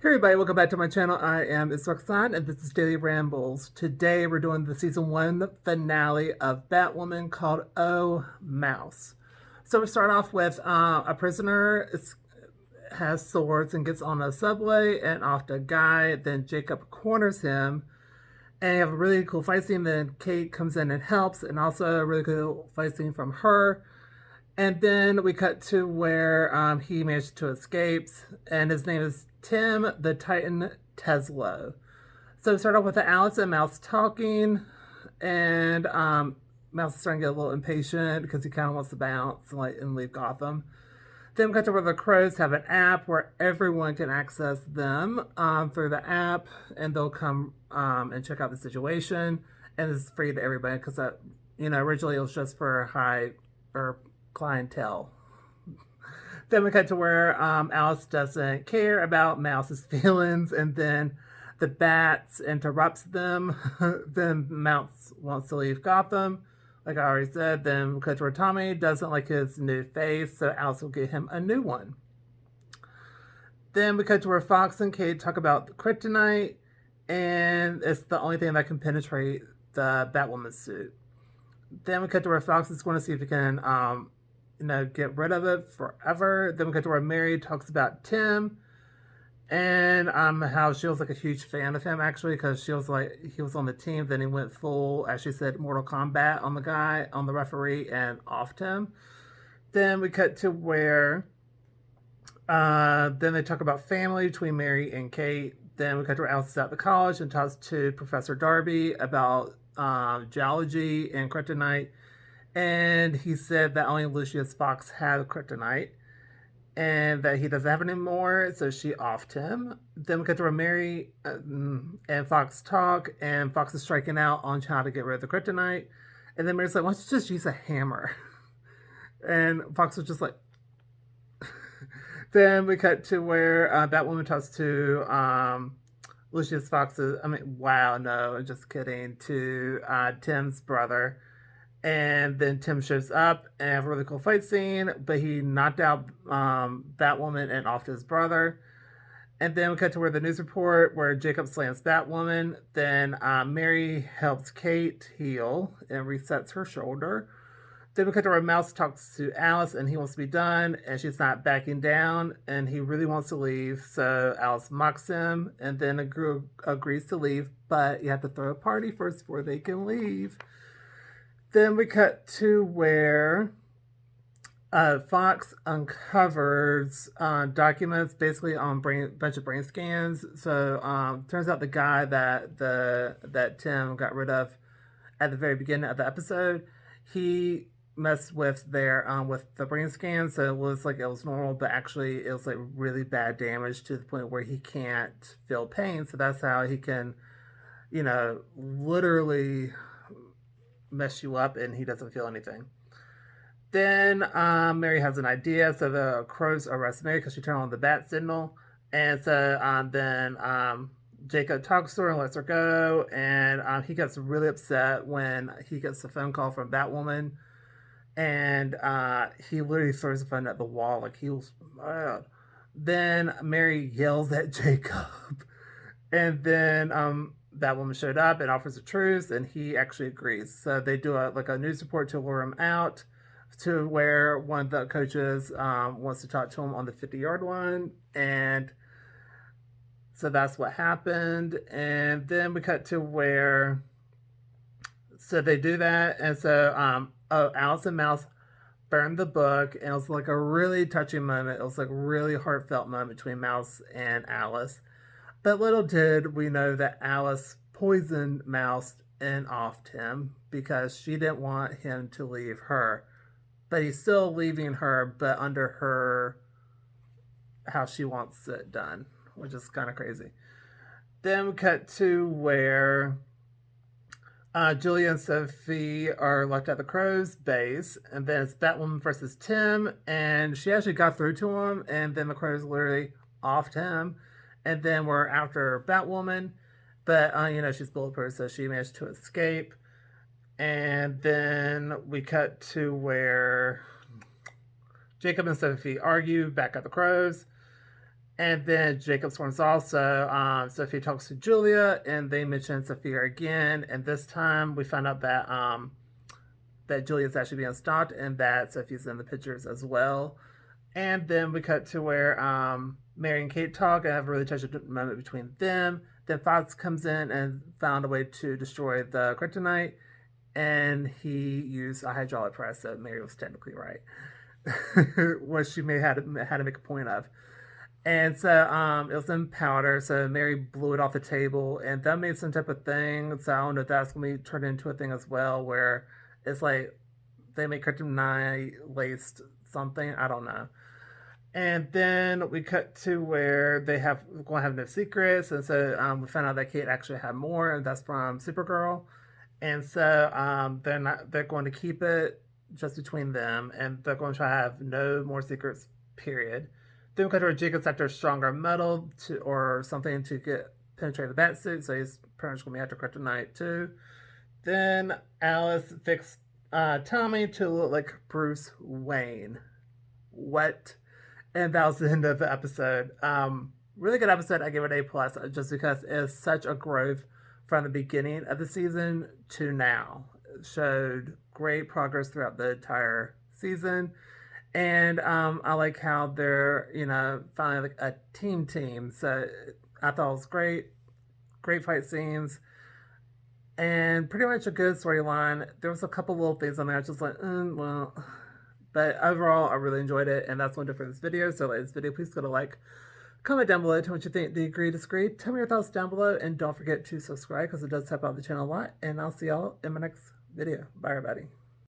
Hey everybody, welcome back to my channel. I am Roxanne and this is Daily Rambles. Today we're doing the season 1 finale of Batwoman called Oh Mouse. So we start off with a prisoner has swords and gets on a subway and off the guy. Then Jacob corners him and you have a really cool fight scene. Then Kate comes in and helps, and also a really cool fight scene from her. And then we cut to where he managed to escape, and his name is Tim the Titan Tesla. So we start off with the Alice and Mouse talking, and Mouse is starting to get a little impatient because he kind of wants to bounce and leave Gotham. Then we cut to where the Crows have an app where everyone can access them through the app, and they'll come and check out the situation, and it's free to everybody because originally it was just for high or clientele. Then we cut to where Alice doesn't care about Mouse's feelings, and then the Bats interrupts them. Then Mouse wants to leave Gotham, like I already said. Then we cut to where Tommy doesn't like his new face, so Alice will get him a new one. Then we cut to where Fox and Kate talk about the kryptonite, and it's the only thing that can penetrate the Batwoman suit. Then we cut to where Fox is going to see if he can get rid of it forever. Then we get to where Mary talks about Tim and how she was like a huge fan of him actually, because she was like he was on the team, then he went full, as she said, Mortal Kombat on the referee and offed him. Then we cut to where then they talk about family between Mary and Kate. Then we cut to where Alice is at the college and talks to Professor Darby about geology and kryptonite. And he said that only Lucius Fox had kryptonite and that he doesn't have any more, so she offed him. Then we get to where Mary and Fox talk, and Fox is striking out on how to get rid of the kryptonite. And then Mary's like, why don't you just use a hammer? And Fox was just like... Then we cut to where Batwoman talks to Lucius Fox's... just kidding, to Tim's brother. And then Tim shows up and have a really cool fight scene, but he knocked out Batwoman and offed his brother. And then we cut to where the news report where Jacob slams Batwoman. Then Mary helps Kate heal and resets her shoulder. Then we cut to where Mouse talks to Alice and he wants to be done, and she's not backing down, and he really wants to leave. So Alice mocks him and then agrees to leave, but you have to throw a party first before they can leave. Then we cut to where Fox uncovers documents basically on bunch of brain scans. So turns out the guy that Tim got rid of at the very beginning of the episode, he messed with with the brain scan. So it was normal, but actually it was like really bad damage to the point where he can't feel pain. So that's how he can, literally mess you up, and he doesn't feel anything. Then Mary has an idea, so the Crows arrest Mary because she turned on the bat signal, and so then Jacob talks to her and lets her go, and he gets really upset when he gets a phone call from Batwoman, and he literally throws the phone at the wall like he was mad. Then Mary yells at Jacob, and then Batwoman showed up and offers a truce, and he actually agrees. So they do a news report to lure him out, to where one of the coaches wants to talk to him on the 50-yard line, and so that's what happened. And then we cut to where, so they do that, and so Alice and Mouse burned the book, and it was like a really touching moment. It was like a really heartfelt moment between Mouse and Alice. But little did we know that Alice poisoned Mouse and offed him because she didn't want him to leave her. But he's still leaving her, but under her, how she wants it done, which is kind of crazy. Then we cut to where Julia and Sophie are left at the Crow's base, and then it's Batwoman versus Tim, and she actually got through to him, and then the Crows literally offed him. And then we're after Batwoman, but she's bulletproof, so she managed to escape. And then we cut to where Jacob and Sophie argue back at the Crows, And then Jacob storms also. Sophie talks to Julia, and they mention Sophia again. And this time, we find out that Julia's actually being stalked, and that Sophie's in the pictures as well. And then we cut to where Mary and Kate talk and have a really touching moment between them. Then Fox comes in and found a way to destroy the kryptonite, and he used a hydraulic press, so Mary was technically right. What she may had to make a point of. And so it was in powder, so Mary blew it off the table, and that made some type of thing. So I don't know if that's going to be turned into a thing as well, where it's like they make kryptonite laced something. I don't know. And then we cut to where they have going to have no secrets, and so we found out that Kate actually had more, and that's from Supergirl. And so they're going to keep it just between them, and they're going to try to have no more secrets. Period. Then we cut to where Jacob's after stronger metal or something to get penetrate the bat suit, so he's pretty much going to be after kryptonite too. Then Alice fixed Tommy to look like Bruce Wayne. What? And that was the end of the episode. Really good episode. I give it A+ just because it's such a growth from the beginning of the season to now. It showed great progress throughout the entire season. And I like how they're, finally like a team. So I thought it was great. Great fight scenes. And pretty much a good storyline. There was a couple little things on there I was just like, well. But overall, I really enjoyed it. And that's one for this video. So like this video, please go to like, comment down below, tell me what you think. Do you agree, disagree? Tell me your thoughts down below. And don't forget to subscribe because it does help out the channel a lot. And I'll see y'all in my next video. Bye, everybody.